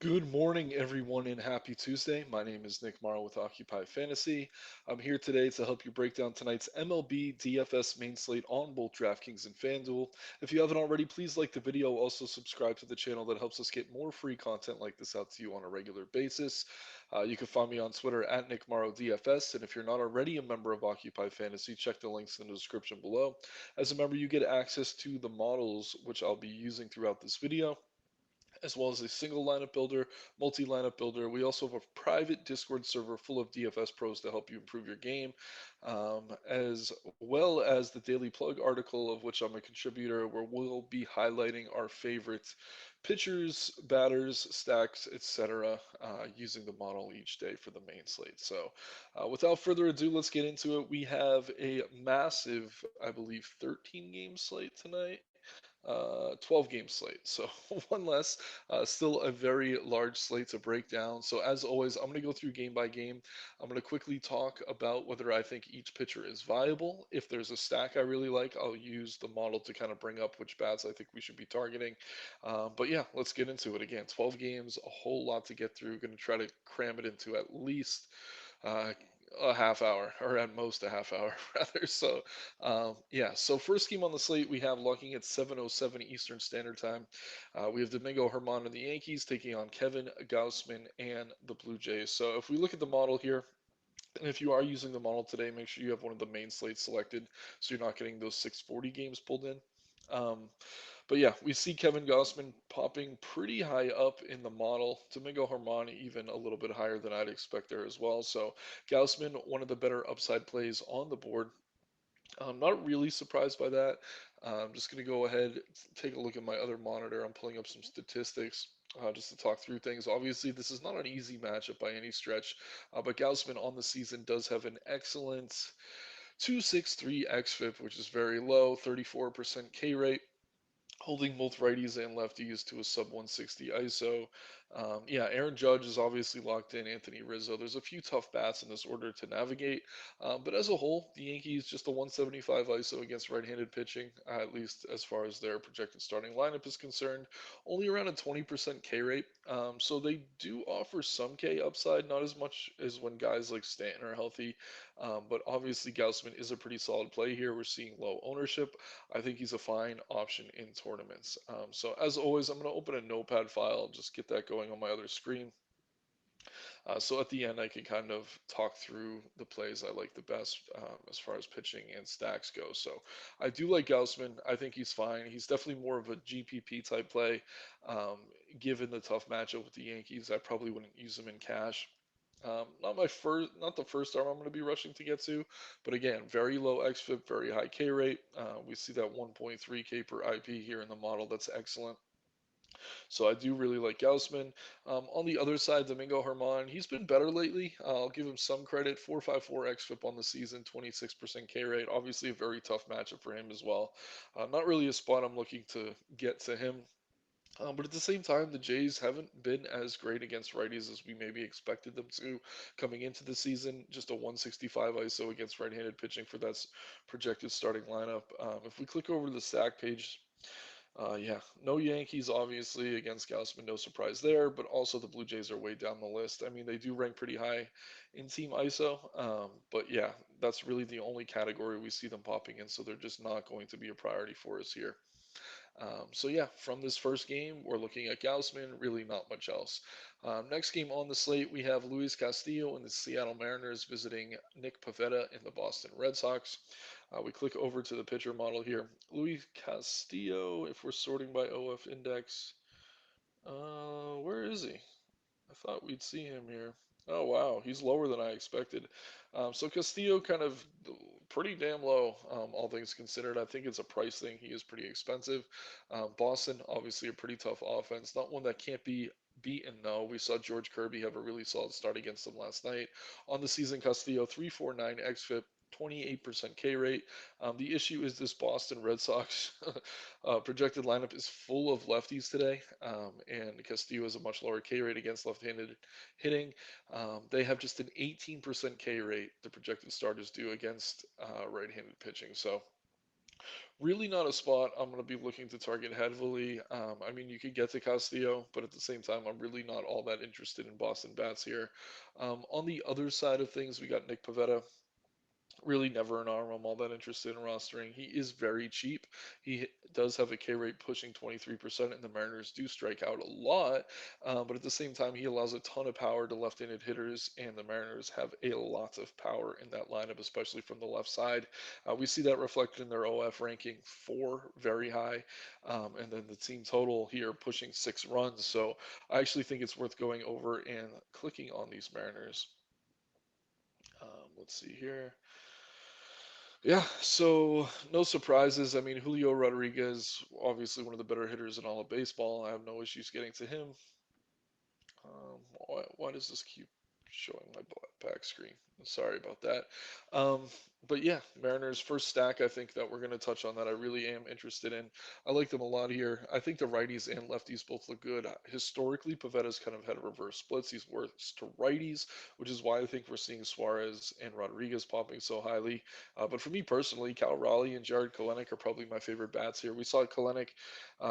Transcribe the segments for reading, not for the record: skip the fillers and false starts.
Good morning, everyone, and happy Tuesday. My name is Nick Marro with Occupy Fantasy. I'm here today to help you break down tonight's MLB DFS main slate on both DraftKings and FanDuel. If you haven't already, please like the video. Also, subscribe to the channel that helps us get more free content like this out to you on a regular basis. You can find me on Twitter at Nick Marro DFS. And if you're not already a member of Occupy Fantasy, check the links in the description below. As a member, you get access to the models, which I'll be using throughout this video, as well as a single lineup builder, multi lineup builder. We also have a private Discord server full of DFS pros to help you improve your game, as well as the Daily Plug article, of which I'm a contributor, where we'll be highlighting our favorite pitchers, batters, stacks, etc., using the model each day for the main slate. So, without further ado, let's get into it. We have a massive, I believe, 13 game slate tonight. 12 game slate. So one less, still a very large slate to break down. So as always, I'm going to go through game by game. I'm going to quickly talk about whether I think each pitcher is viable. If there's a stack I really like, I'll use the model to kind of bring up which bats I think we should be targeting. But yeah, let's get into it. Again, 12 games, a whole lot to get through. Going to try to cram it into at least uh, a half hour, or at most a half hour, rather. So, yeah. So first game on the slate, we have locking at 7:07 Eastern Standard Time. We have Domingo Germán and the Yankees taking on Kevin Gausman and the Blue Jays. So if we look at the model here, and if you are using the model today, make sure you have one of the main slates selected, so you're not getting those 640 games pulled in. Um, but yeah, we see Kevin Gossman popping pretty high up in the model. Domingo Germán even a little bit higher than I'd expect there as well. So Gaussman, one of the better upside plays on the board. I'm not really surprised by that. I'm just going to go ahead, take a look at my other monitor. I'm pulling up some statistics. Just to talk through things. Obviously, this is not an easy matchup by any stretch, but Gaussman on the season does have an excellent 263 xFIP, which is very low, 34% K rate, holding both righties and lefties to a sub 160 ISO. Yeah, Aaron Judge is obviously locked in. Anthony Rizzo. There's a few tough bats in this order to navigate, but as a whole, the Yankees just a 175 ISO against right-handed pitching, at least as far as their projected starting lineup is concerned. Only around a 20% K rate, so they do offer some K upside, not as much as when guys like Stanton are healthy. But obviously, Gaussman is a pretty solid play here. We're seeing low ownership. I think he's a fine option in tournaments. So as always, I'm going to open a notepad file, just get that going on my other screen. So at the end, I can kind of talk through the plays I like the best as far as pitching and stacks go. So I do like Gaussman. I think he's fine. He's definitely more of a GPP type play. Um, Given the tough matchup with the Yankees, I probably wouldn't use him in cash. Not the first arm I'm going to be rushing to get to, but again, very low xFIP, very high K rate. We see that 1.3 K per IP here in the model. That's excellent. So I do really like Gaussman. On the other side, Domingo Germán, he's been better lately. I'll give him some credit. 4.54 xFIP on the season, 26% K rate. Obviously, a very tough matchup for him as well. Not really a spot I'm looking to get to him. But at the same time, the Jays haven't been as great against righties as we maybe expected them to coming into the season. Just a 165 ISO against right-handed pitching for that projected starting lineup. If we click over to the stack page, yeah, no Yankees obviously against Gaussman, no surprise there. But also the Blue Jays are way down the list. I mean, they do rank pretty high in team ISO, but yeah, that's really the only category we see them popping in. So they're just not going to be a priority for us here. So yeah, from this first game, we're looking at Gaussman, really not much else. Next game on the slate, we have Luis Castillo and the Seattle Mariners visiting Nick Pivetta and the Boston Red Sox. We click over to the pitcher model here. Luis Castillo, if we're sorting by OF index, where is he? I thought we'd see him here. Oh wow, he's lower than I expected. So Castillo kind of pretty damn low, all things considered. I think it's a price thing. He is pretty expensive. Boston, obviously a pretty tough offense. Not one that can't be beaten though. We saw George Kirby have a really solid start against them last night. On the season, Castillo 349 xFIP. 28% K rate. The issue is this Boston Red Sox projected lineup is full of lefties today, and Castillo has a much lower K rate against left-handed hitting. They have just an 18% K rate, the projected starters do against right-handed pitching. So Really not a spot I'm going to be looking to target heavily. I mean, you could get to Castillo, but at the same time, I'm really not all that interested in Boston bats here. On the other side of things, we got Nick Pivetta. Really never an arm I'm all that interested in rostering. He is very cheap. He does have a K rate pushing 23%, and the Mariners do strike out a lot. But at the same time, he allows a ton of power to left-handed hitters, and the Mariners have a lot of power in that lineup, especially from the left side. We see that reflected in their OF ranking, 4 very high, and then the team total here pushing 6 runs. So I actually think it's worth going over and clicking on these Mariners. Let's see here. Yeah, so no surprises. I mean, Julio Rodriguez, obviously one of the better hitters in all of baseball. I have no issues getting to him. Why does this keep showing my back screen? Sorry about that. Um, but yeah, Mariners first stack. I think that we're going to touch on that. I really am interested in. I like them a lot here. I think the righties and lefties both look good. Historically, Pavetta's kind of had reverse splits. He's worse to righties, which is why I think we're seeing Suarez and Rodriguez popping so highly. But for me personally, Cal Raleigh and Jared Kelenic are probably my favorite bats here. We saw Kelenic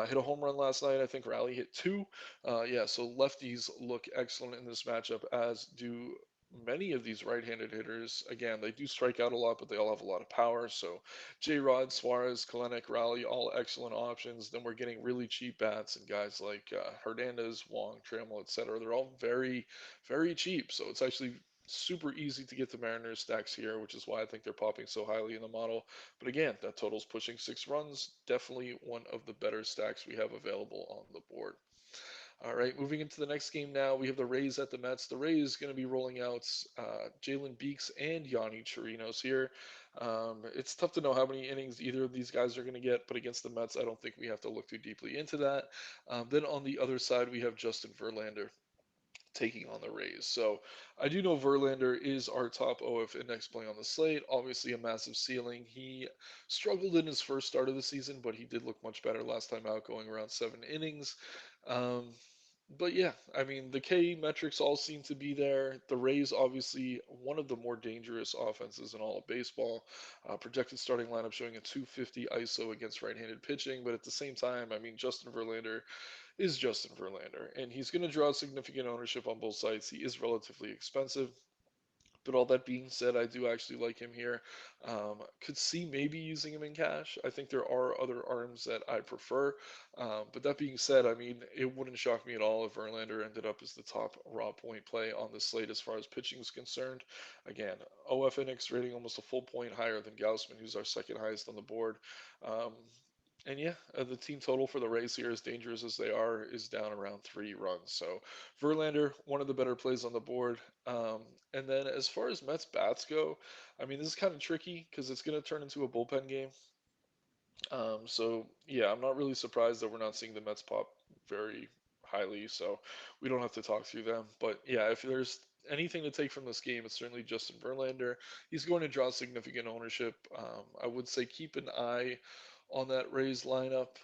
hit a home run last night. I think Raleigh hit two. Yeah, so lefties look excellent in this matchup, as do many of these right-handed hitters. Again, they do strike out a lot, but they all have a lot of power. So J. Rod, Suarez, Kalenic, Raleigh, all excellent options. Then we're getting really cheap bats and guys like Hernandez, Wong, Trammell, etc. They're all very, very cheap. So it's actually super easy to get the Mariners stacks here, which is why I think they're popping so highly in the model. But again, that total's pushing 6 runs. Definitely one of the better stacks we have available on the board. All right, moving into the next game now, we have the Rays at the Mets. The Rays going to be rolling out Jalen Beeks and Yanni Chirinos here. It's tough to know how many innings either of these guys are going to get, but against the Mets, I don't think we have to look too deeply into that. Then on the other side, we have Justin Verlander taking on the Rays. So I do know Verlander is our top OF index play on the slate. Obviously, a massive ceiling. He struggled in his first start of the season, but he did look much better last time out, going around 7 innings. Um, but yeah, I mean, the K metrics all seem to be there. The Rays, obviously, one of the more dangerous offenses in all of baseball. Projected starting lineup showing a 250 ISO against right handed pitching, but at the same time, I mean, Justin Verlander is Justin Verlander, and he's going to draw significant ownership on both sides. He is relatively expensive. But all that being said, I do actually like him here. Could see maybe using him in cash. I think there are other arms that I prefer. But that being said, I mean, it wouldn't shock me at all if Verlander ended up as the top raw point play on the slate as far as pitching is concerned. Again, OFNX rating almost a full point higher than Gaussman, who's our second highest on the board. Um, and yeah, the team total for the Rays here, as dangerous as they are, is down around 3 runs. So Verlander, one of the better plays on the board. And then as far as Mets bats go, I mean, this is kind of tricky because it's going to turn into a bullpen game. So yeah, I'm not really surprised that we're not seeing the Mets pop very highly. So we don't have to talk through them. But yeah, if there's anything to take from this game, it's certainly Justin Verlander. He's going to draw significant ownership. I would say keep an eye on that Rays lineup.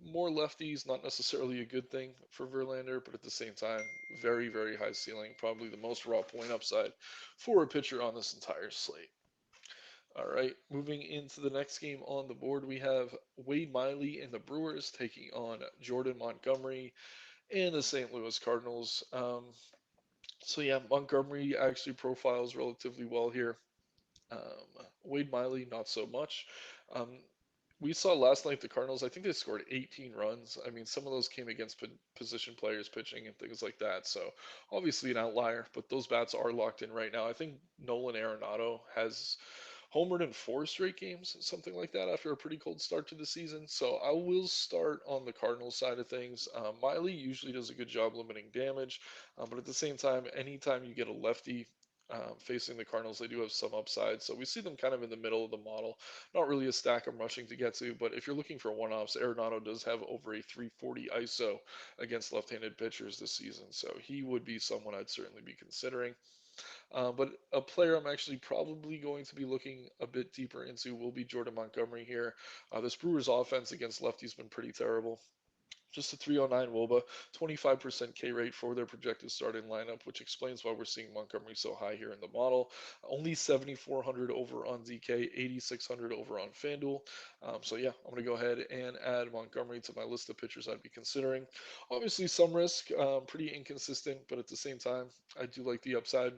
More lefties, not necessarily a good thing for Verlander, but at the same time, very, very high ceiling. Probably the most raw point upside for a pitcher on this entire slate. All right, moving into the next game on the board, we have Wade Miley and the Brewers taking on Jordan Montgomery and the St. Louis Cardinals. So yeah, Montgomery actually profiles relatively well here. Wade Miley, not so much. Um, we saw last night the Cardinals, I think they scored 18 runs. I mean, some of those came against position players pitching and things like that. So obviously an outlier, but those bats are locked in right now. I think Nolan Arenado has homered in 4 straight games, something like that, after a pretty cold start to the season. So I will start on the Cardinals side of things. Miley usually does a good job limiting damage, but at the same time, anytime you get a lefty facing the Cardinals, they do have some upside. So we see them kind of in the middle of the model. Not really a stack I'm rushing to get to, but if you're looking for one-offs, Arenado does have over a 340 ISO against left-handed pitchers this season. So he would be someone I'd certainly be considering. But a player I'm actually probably going to be looking a bit deeper into will be Jordan Montgomery here. This Brewers offense against lefties has been pretty terrible. Just a 309 WOBA, 25% K rate for their projected starting lineup, which explains why we're seeing Montgomery so high here in the model. Only 7,400 over on DK, 8,600 over on FanDuel. So yeah, I'm going to go ahead and add Montgomery to my list of pitchers I'd be considering. Obviously, some risk, pretty inconsistent, but at the same time, I do like the upside.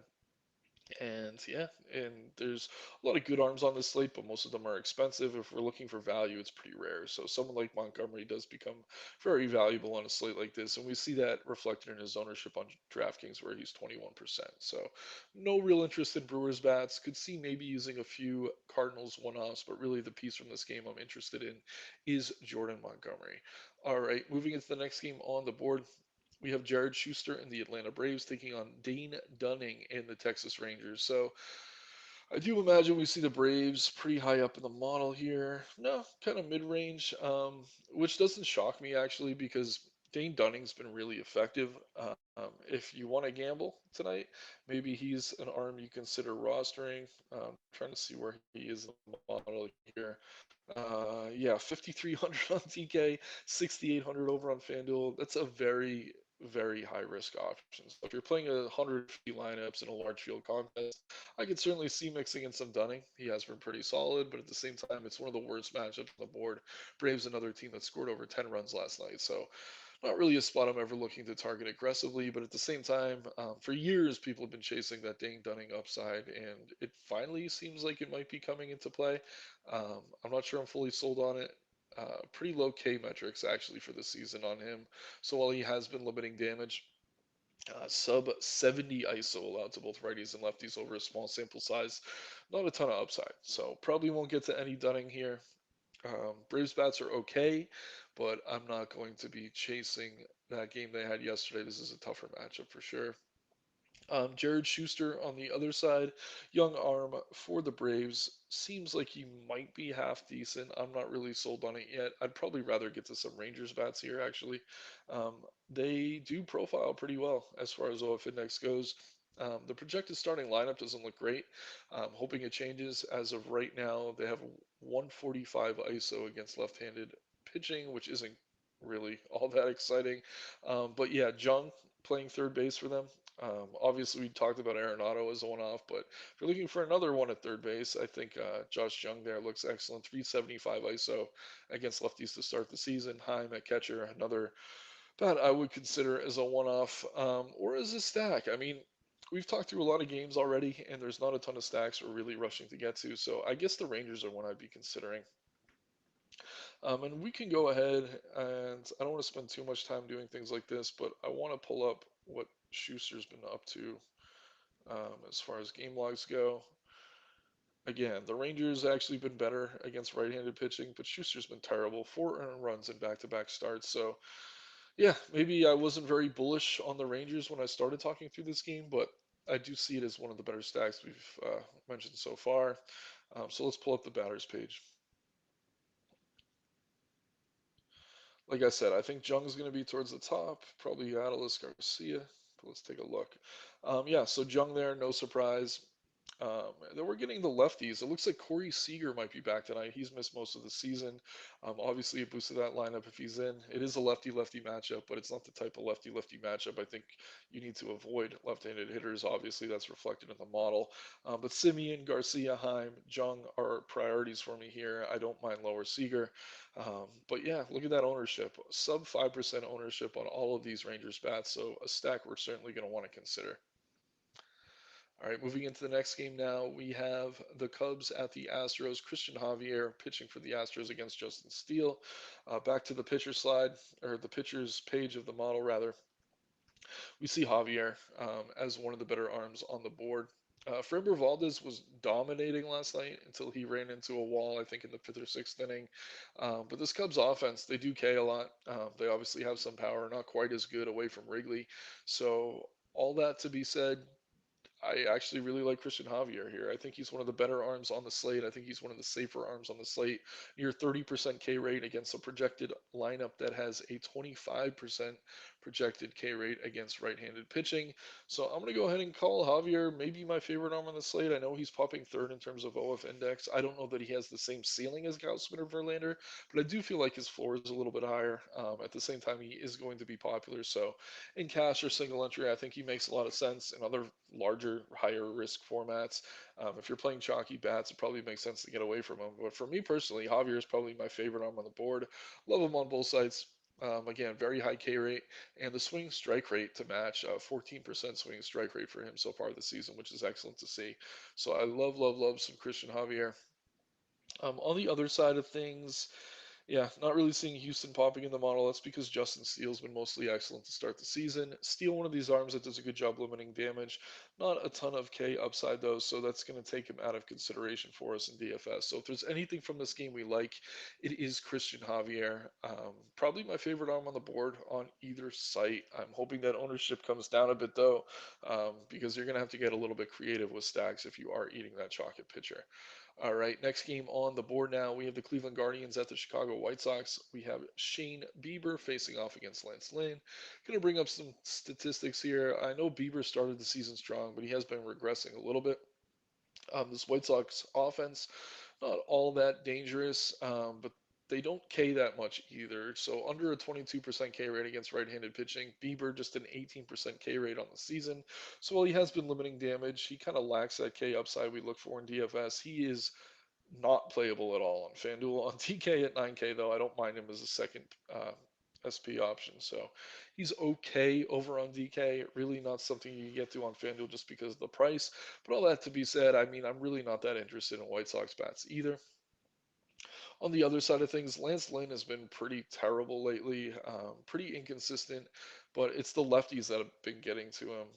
And yeah, and there's a lot of good arms on this slate, but most of them are expensive. If we're looking for value, it's pretty rare. So someone like Montgomery does become very valuable on a slate like this, and we see that reflected in his ownership on DraftKings, where he's 21%. So no real interest in Brewers bats. Could see maybe using a few Cardinals one-offs, but really the piece from this game I'm interested in is Jordan Montgomery. All right, moving into the next game on the board. We have Jared Schuster and the Atlanta Braves taking on Dane Dunning and the Texas Rangers. So I do imagine we see the Braves pretty high up in the model here. No, kind of mid-range, which doesn't shock me actually because Dane Dunning's been really effective. If you want to gamble tonight, maybe he's an arm you consider rostering. Trying to see where he is in the model here. Yeah, 5,300 on TK, 6,800 over on FanDuel. That's a very, very high risk option. So if you're playing 150 lineups in a large field contest, I could certainly see mixing in some Dunning. He has been pretty solid, but at the same time, it's one of the worst matchups on the board. Braves, another team that scored over 10 runs last night. So not really a spot I'm ever looking to target aggressively, but at the same time, for years people have been chasing that Dane Dunning upside, and it finally seems like it might be coming into play. I'm not sure I'm fully sold on it. Pretty low K metrics actually for the season on him. So while he has been limiting damage, sub 70 ISO allowed to both righties and lefties over a small sample size, not a ton of upside. So probably won't get to any Dunning here. Braves bats are okay, but I'm not going to be chasing that game they had yesterday. This is a tougher matchup for sure. Jared Schuster on the other side, young arm for the Braves. Seems like he might be half decent. I'm not really sold on it yet. I'd probably rather get to some Rangers bats here, actually. Um, they do profile pretty well as far as OF index goes. The projected starting lineup doesn't look great. I'm hoping it changes. As of right now, they have 145 ISO against left-handed pitching, which isn't really all that exciting. But yeah, Jung playing third base for them. Obviously, we talked about Arenado as a one-off, but if you're looking for another one at third base, I think Josh Jung there looks excellent. 375 ISO against lefties to start the season. Heim at catcher, another bat I would consider as a one-off or as a stack. I mean, we've talked through a lot of games already, and there's not a ton of stacks we're really rushing to get to. So I guess the Rangers are one I'd be considering. And we can go ahead, and I don't want to spend too much time doing things like this, but I want to pull up what Schuster's been up to as far as game logs go. Again, the Rangers actually been better against right-handed pitching, but Schuster's been terrible. 4 earned runs in back-to-back starts. So yeah, maybe I wasn't very bullish on the Rangers when I started talking through this game, but I do see it as one of the better stacks we've mentioned so far. So let's pull up the batters page. Like I said, I think Jung's going to be towards the top, probably Adolis Garcia. But let's take a look. Yeah, so Jung there, no surprise. Then we're getting the lefties. It looks like Corey Seager might be back tonight. He's missed most of the season. Obviously, it boosted that lineup if he's in. It is a lefty-lefty matchup, but it's not the type of lefty-lefty matchup I think you need to avoid left-handed hitters. Obviously, that's reflected in the model. But Simeon, Garcia, Heim, Jung are priorities for me here. I don't mind lower Seager. But yeah, look at that ownership. Sub 5% ownership on all of these Rangers bats. So a stack we're certainly going to want to consider. All right, moving into the next game now, we have the Cubs at the Astros. Christian Javier pitching for the Astros against Justin Steele. Back to the pitcher slide, or the pitcher's page of the model, rather. We see Javier as one of the better arms on the board. Framber Valdez was dominating last night until he ran into a wall, I think, in the fifth or sixth inning. But this Cubs offense, they do K a lot. They obviously have some power, not quite as good away from Wrigley. So, all that to be said, I actually really like Christian Javier here. I think he's one of the better arms on the slate. I think he's one of the safer arms on the slate. Near 30% K rate against a projected lineup that has a 25% projected K rate against right-handed pitching. So I'm going to go ahead and call Javier maybe my favorite arm on the slate. I know he's popping third in terms of OF index. I don't know that he has the same ceiling as Gausman or Verlander, but I do feel like his floor is a little bit higher. At the same time, he is going to be popular. So in cash or single entry, I think he makes a lot of sense. In other larger, higher risk formats, if you're playing chalky bats, it probably makes sense to get away from him. But for me personally, Javier is probably my favorite arm on the board. Love him on both sides. Again, very high K rate and the swing strike rate to match 14% swing strike rate for him so far this season, which is excellent to see. So I love, love, love some Christian Javier. On the other side of things, yeah, not really seeing Houston popping in the model. That's because Justin Steele's been mostly excellent to start the season. Steele, one of these arms that does a good job limiting damage. Not a ton of K upside though, so that's going to take him out of consideration for us in DFS. So if there's anything from this game we like, it is Christian Javier. Probably my favorite arm on the board on either site. I'm hoping that ownership comes down a bit though, because you're going to have to get a little bit creative with stacks if you are eating that chalk pitcher. All right, next game on the board now. We have the Cleveland Guardians at the Chicago White Sox. We have Shane Bieber facing off against Lance Lynn. Going to bring up some statistics here. I know Bieber started the season strong, but he has been regressing a little bit. This White Sox offense, not all that dangerous, but they don't K that much either. So under a 22% K rate against right-handed pitching, Bieber just an 18% K rate on the season. So while he has been limiting damage, he kind of lacks that K upside we look for in DFS. He is not playable at all on FanDuel. On TK at 9K though, I don't mind him as a second SP option. So he's okay over on DK. Really not something you can get to on FanDuel just because of the price. But all that to be said, I mean, I'm really not that interested in White Sox bats either. On the other side of things, Lance Lynn has been pretty terrible lately, pretty inconsistent, but it's the lefties that have been getting to him.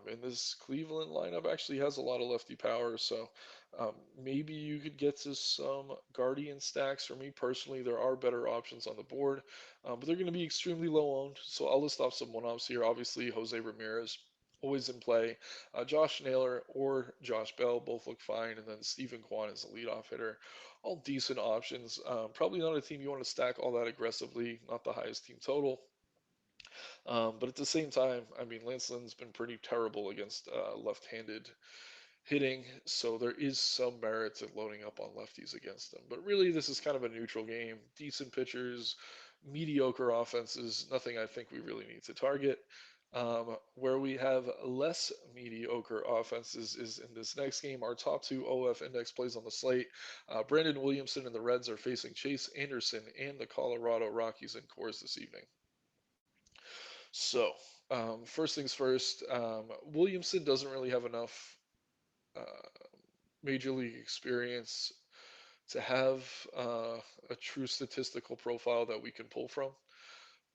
And this Cleveland lineup actually has a lot of lefty power, so maybe you could get to some Guardian stacks. For me personally, there are better options on the board, but they're going to be extremely low owned. So I'll list off some one offs here. Obviously, Jose Ramirez. Always in play. Josh Naylor or Josh Bell both look fine, and then Stephen Kwan is a leadoff hitter, all decent options. Probably not a team you want to stack all that aggressively, not the highest team total. But at the same time, I mean, Lance Lynn's been pretty terrible against left-handed hitting, so there is some merit to loading up on lefties against them. But really, this is kind of a neutral game. Decent pitchers, mediocre offenses, nothing I think we really need to target. Where we have less mediocre offenses is in this next game. Our top two OF index plays on the slate. Brandon Williamson and the Reds are facing Chase Anderson and the Colorado Rockies in Coors this evening. So, first things first, Williamson doesn't really have enough uh, major league experience to have a true statistical profile that we can pull from.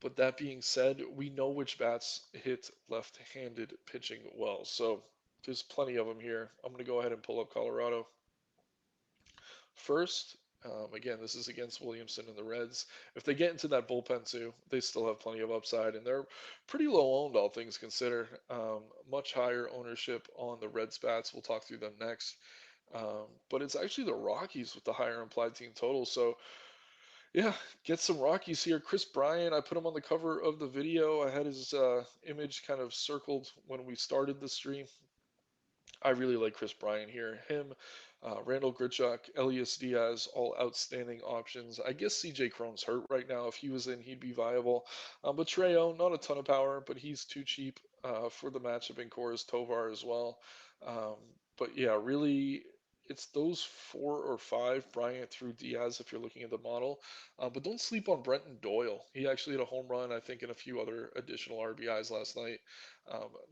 But that being said, we know which bats hit left-handed pitching well. So there's plenty of them here. I'm going to go ahead and pull up Colorado first. Again, this is against Williamson and the Reds. If they get into that bullpen too, they still have plenty of upside, and they're pretty low owned, all things considered. Much higher ownership on the Reds bats. We'll talk through them next. But it's actually the Rockies with the higher implied team total. So yeah, get some Rockies here. Chris Bryant, I put him on the cover of the video. I had his image kind of circled when we started the stream. I really like Chris Bryant here. Him, Randall Grichuk, Elias Diaz, all outstanding options. I guess CJ Cron's hurt right now. If he was in, he'd be viable. But Trejo, not a ton of power, but he's too cheap for the matchup in Coors. Tovar as well. Um, but yeah, really, it's those four or five, Bryant through Diaz, if you're looking at the model. But don't sleep on Brenton Doyle. He actually had a home run, I think, and a few other additional RBIs last night.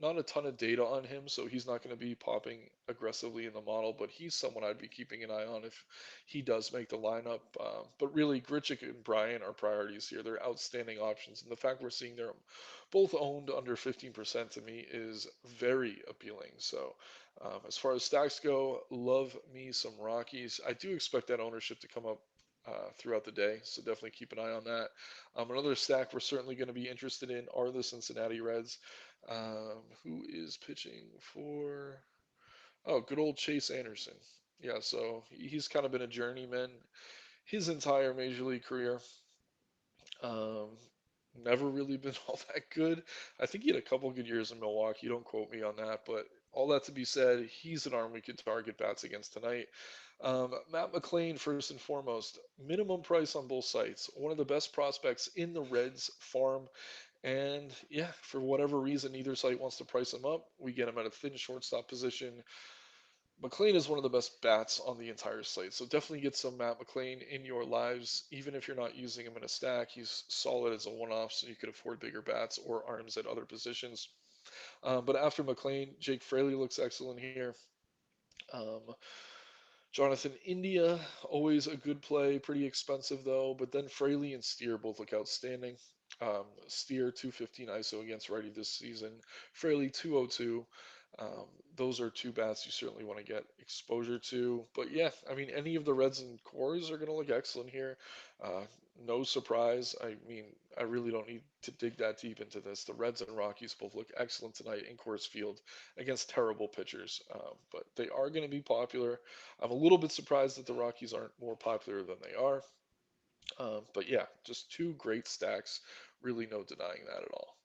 Not a ton of data on him, so he's not going to be popping aggressively in the model, but he's someone I'd be keeping an eye on if he does make the lineup. But really, Grichuk and Bryant are priorities here. They're outstanding options, and the fact we're seeing they're both owned under 15% to me is very appealing. So, as far as stacks go, love me some Rockies. I do expect that ownership to come up throughout the day, so definitely keep an eye on that. Another stack we're certainly going to be interested in are the Cincinnati Reds. Who is pitching for? Oh, good old Chase Anderson. Yeah, so he's kind of been a journeyman his entire major league career. Um, Never really been all that good. I think he had a couple good years in Milwaukee. Don't quote me on that, but all that to be said, he's an arm we could target bats against tonight. Matt McLain, first and foremost, minimum price on both sites. One of the best prospects in the Reds farm. And yeah, for whatever reason, either site wants to price him up. We get him at a thin shortstop position. McLean is one of the best bats on the entire slate. So definitely get some Matt McLean in your lives, even if you're not using him in a stack. He's solid as a one-off, so you could afford bigger bats or arms at other positions. But after McLean, Jake Fraley looks excellent here. Um, Jonathan India, always a good play, pretty expensive though. But then Fraley and Steer both look outstanding. Steer 215 ISO against righty this season. Fraley 202. Um, those are two bats you certainly want to get exposure to. But yeah, I mean, any of the Reds and cores are going to look excellent here. Uh, no surprise. I mean, I really don't need to dig that deep into this. The Reds and Rockies both look excellent tonight in Coors Field against terrible pitchers, but they are going to be popular. I'm a little bit surprised that the Rockies aren't more popular than they are. But yeah, just two great stacks. Really no denying that at all.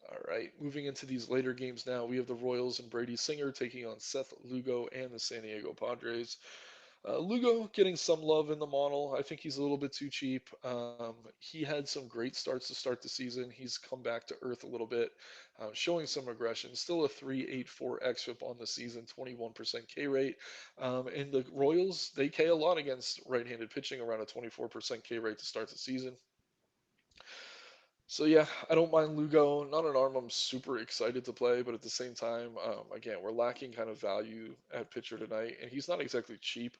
All right, moving into these later games now, we have the Royals and Brady Singer taking on Seth Lugo and the San Diego Padres. Lugo getting some love in the model. I think he's a little bit too cheap. He had some great starts to start the season. He's come back to earth a little bit, showing some aggression. Still a 3.84 xFIP on the season, 21% K rate. And the Royals, they K a lot against right-handed pitching, around a 24% K rate to start the season. So yeah, I don't mind Lugo. Not an arm I'm super excited to play, but at the same time, again, we're lacking kind of value at pitcher tonight, and he's not exactly cheap,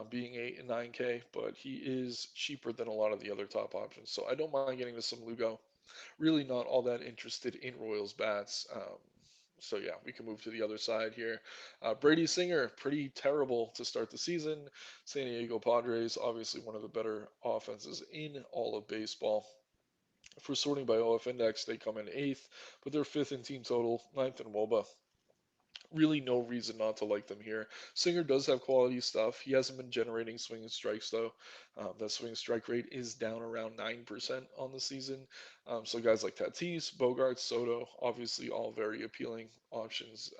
being 8 and 9K, but he is cheaper than a lot of the other top options. So I don't mind getting to some Lugo. Really not all that interested in Royals bats. So yeah, we can move to the other side here. Brady Singer, pretty terrible to start the season. San Diego Padres, obviously one of the better offenses in all of baseball. For sorting by OF index, they come in eighth, but they're fifth in team total, ninth in WOBA. Really, no reason not to like them here. Singer does have quality stuff. He hasn't been generating swing and strikes though. That swing and strike rate is down around 9% on the season. So guys like Tatis, Bogarts, Soto, obviously all very appealing options.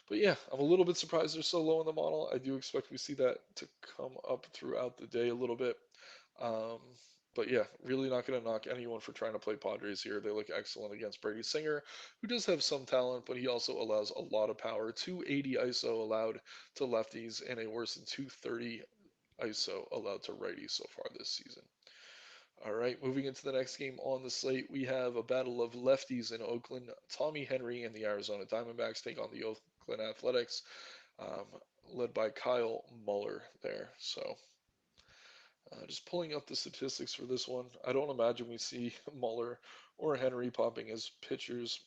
But yeah, I'm a little bit surprised they're so low in the model. I do expect we see that to come up throughout the day a little bit. Um, but yeah, really not going to knock anyone for trying to play Padres here. They look excellent against Brady Singer, who does have some talent, but he also allows a lot of power. 280 ISO allowed to lefties and a worse than 230 ISO allowed to righties so far this season. All right, moving into the next game on the slate, we have a battle of lefties in Oakland. Tommy Henry and the Arizona Diamondbacks take on the Oakland Athletics, um, led by Kyle Muller there. So just pulling up the statistics for this one. I don't imagine we see Muller or Henry popping as pitchers.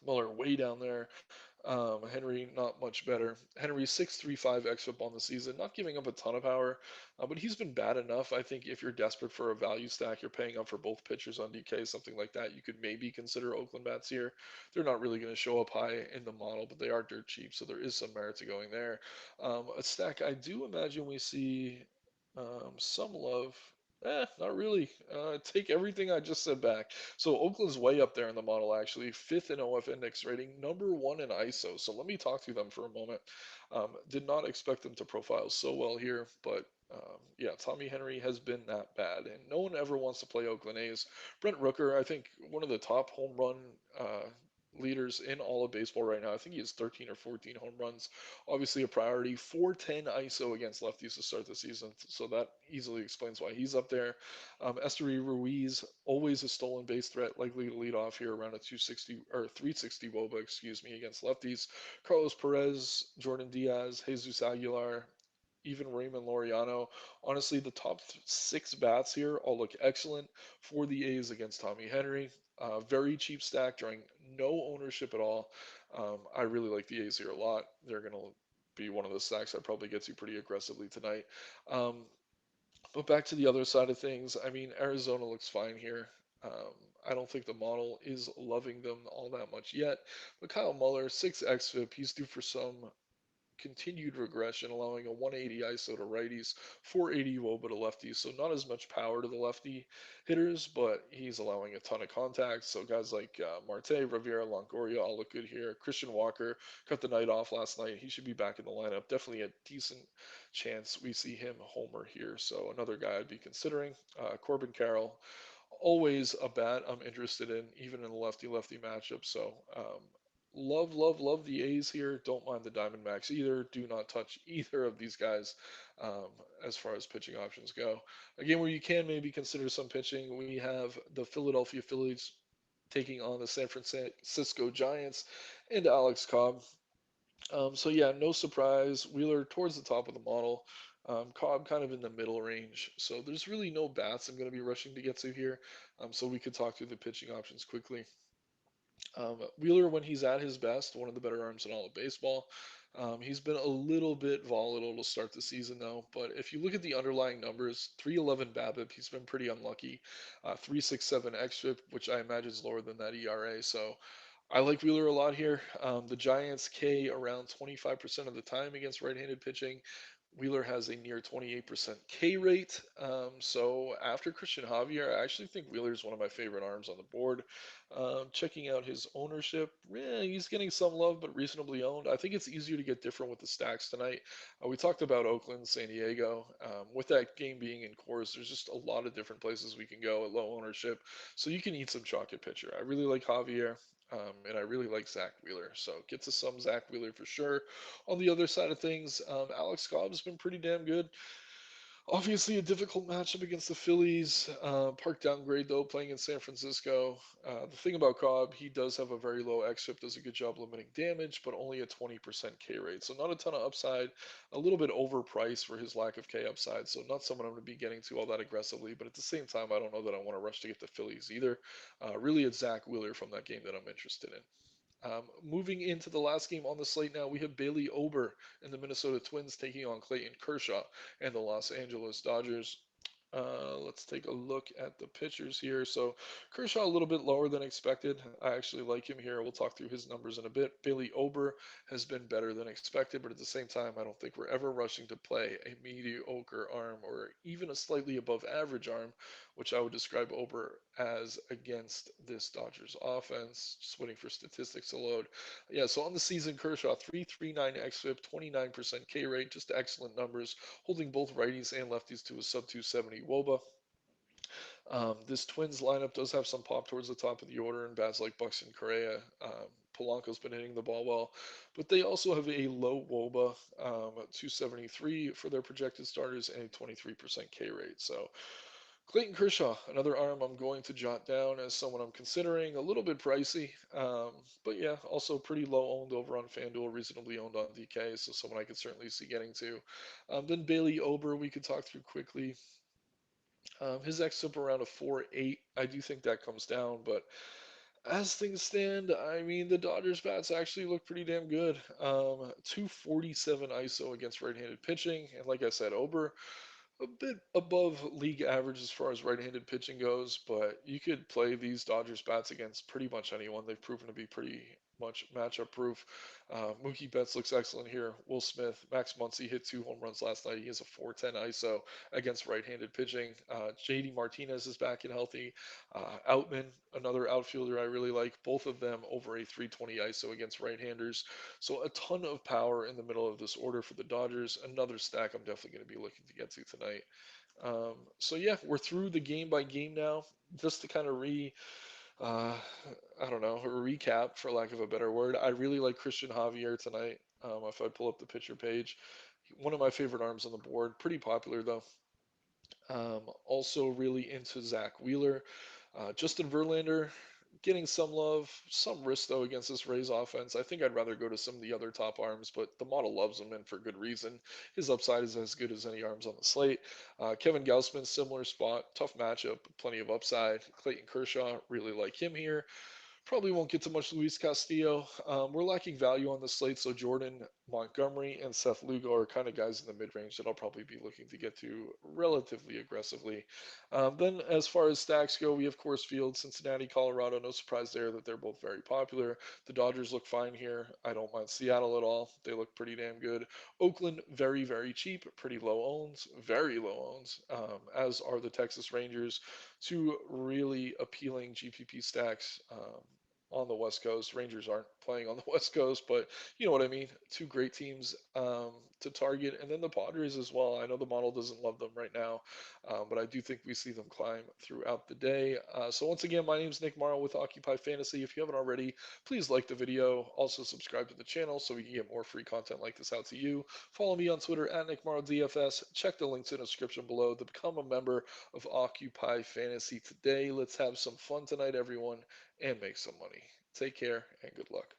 Muller way down there. Henry not much better. Henry 6.35 xFIP on the season, not giving up a ton of power, but he's been bad enough. I think if you're desperate for a value stack, you're paying up for both pitchers on DK, something like that. You could maybe consider Oakland bats here. They're not really going to show up high in the model, but they are dirt cheap, so there is some merit to going there. A stack I do imagine we see some love. Not really. Take everything I just said back. So Oakland's way up there in the model, actually. Fifth in OF index rating, number one in ISO. So let me talk through them for a moment. Did not expect them to profile so well here, but yeah, Tommy Henry has been that bad, and no one ever wants to play Oakland A's. Brent Rooker, I think one of the top home run leaders in all of baseball right now. I think he has 13 or 14 home runs. Obviously a priority. 410 ISO against lefties to start the season, so that easily explains why he's up there. Esteury Ruiz, always a stolen base threat, likely to lead off here around a 260 or 360 WOBA, excuse me, against lefties. Carlos Perez, Jordan Diaz, Jesus Aguilar, even Raymond Laureano. Honestly, the top six bats here all look excellent for the A's against Tommy Henry. Very cheap stack, drawing no ownership at all. I really like the A's here a lot. They're going to be one of the stacks I probably get to pretty aggressively tonight. Um, but back to the other side of things, I mean, Arizona looks fine here. Um, I don't think the model is loving them all that much yet. But Kyle Muller, 6x FIP, he's due for some continued regression, allowing a 180 ISO to righties, 480 WOBA to lefties. So not as much power to the lefty hitters, but he's allowing a ton of contact. So guys like Marte, Rivera, Longoria all look good here. Christian Walker cut the night off last night. He should be back in the lineup. Definitely a decent chance we see him homer here. So another guy I'd be considering. Corbin Carroll, always a bat I'm interested in, even in the lefty-lefty matchup. So love the A's here. Don't mind the Diamondbacks either. Do not touch either of these guys um, as far as pitching options go. Again, where you can maybe consider some pitching, we have the Philadelphia Phillies taking on the San Francisco Giants and Alex Cobb. So yeah, no surprise. Wheeler towards the top of the model. Cobb kind of in the middle range. So there's really no bats I'm going to be rushing to get to here. So we could talk through the pitching options quickly. Wheeler, when he's at his best, one of the better arms in all of baseball. He's been a little bit volatile to start the season, though. But if you look at the underlying numbers, 311 BABIP, he's been pretty unlucky. 367 xFIP, which I imagine is lower than that ERA. So I like Wheeler a lot here. The Giants K around 25% of the time against right-handed pitching. Wheeler has a near 28% K rate. So after Christian Javier, I actually think Wheeler is one of my favorite arms on the board. Checking out his ownership, he's getting some love, but reasonably owned. I think it's easier to get different with the stacks tonight. We talked about Oakland, San Diego. With that game being in Coors, there's just a lot of different places we can go at low ownership. So you can eat some chalk at pitcher. I really like Javier. And I really like Zach Wheeler. So get to some Zach Wheeler for sure. On the other side of things, Alex Cobb's been pretty damn good. Obviously, a difficult matchup against the Phillies. Park downgrade though, playing in San Francisco. The thing about Cobb, he does have a very low xFIP, does a good job limiting damage, but only a 20% K rate. So not a ton of upside. A little bit overpriced for his lack of K upside. So not someone I'm going to be getting to all that aggressively. But at the same time, I don't know that I want to rush to get the Phillies either. Really, it's Zach Wheeler from that game that I'm interested in. Moving into the last game on the slate now, we have Bailey Ober and the Minnesota Twins taking on Clayton Kershaw and the Los Angeles Dodgers. Let's take a look at the pitchers here. So Kershaw a little bit lower than expected. I actually like him here. We'll talk through his numbers in a bit. Bailey Ober has been better than expected, but at the same time, I don't think we're ever rushing to play a mediocre arm or even a slightly above average arm, which I would describe Ober as against this Dodgers offense. Just waiting for statistics to load. Yeah, so on the season, Kershaw 339 xFIP, 29% K rate, just excellent numbers, holding both righties and lefties to a sub 270 WOBA. This Twins lineup does have some pop towards the top of the order, and bats like Buxton Correa. Polanco's been hitting the ball well, but they also have a low WOBA, 273 for their projected starters, and a 23% K rate. So Clayton Kershaw, another arm I'm going to jot down as someone I'm considering. A little bit pricey, but yeah, also pretty low owned over on FanDuel, reasonably owned on DK, so someone I could certainly see getting to. Then Bailey Ober, we could talk through quickly. His xFIP around a 4.8. I do think that comes down, but as things stand, I mean, the Dodgers bats actually look pretty damn good. 247 ISO against right-handed pitching, and like I said, Ober a bit above league average as far as right-handed pitching goes, but you could play these Dodgers bats against pretty much anyone. They've proven to be pretty much matchup proof. Mookie Betts looks excellent here. Will Smith, Max Muncy hit 2 home runs last night. He has a 410 ISO against right-handed pitching. JD Martinez is back and healthy. Outman, another outfielder I really like. Both of them over a 320 ISO against right-handers. So a ton of power in the middle of this order for the Dodgers. Another stack I'm definitely going to be looking to get to tonight. So yeah, we're through the game by game now. Just to kind of uh, I don't know, a recap for lack of a better word. I really like Christian Javier tonight. If I pull up the picture page, one of my favorite arms on the board. Pretty popular though. Also really into Zach Wheeler. Justin Verlander getting some love, some risk though against this Rays offense. I think I'd rather go to some of the other top arms, but the model loves him and for good reason. His upside is as good as any arms on the slate. Kevin Gausman, similar spot, tough matchup, plenty of upside. Clayton Kershaw, really like him here. Probably won't get to much Luis Castillo. We're lacking value on the slate, so Jordan Montgomery and Seth Lugo are kind of guys in the mid range that I'll probably be looking to get to relatively aggressively. Then, as far as stacks go, we have Coors Field, Cincinnati, Colorado. No surprise there that they're both very popular. The Dodgers look fine here. I don't mind Seattle at all. They look pretty damn good. Oakland, very, very cheap, pretty low owns, very low owns, as are the Texas Rangers. Two really appealing GPP stacks. On the West Coast. Rangers aren't playing on the West Coast, but you know what I mean. Two great teams to target, and then the Padres as well. I know the model doesn't love them right now, but I do think we see them climb throughout the day. So once again, my name is Nick Marro with Occupy Fantasy. If you haven't already, please like the video. Also subscribe to the channel so we can get more free content like this out to you. Follow me on Twitter at Nick Marro DFS. Check the links in the description below to become a member of Occupy Fantasy today. Let's have some fun tonight, everyone, and make some money. Take care and good luck.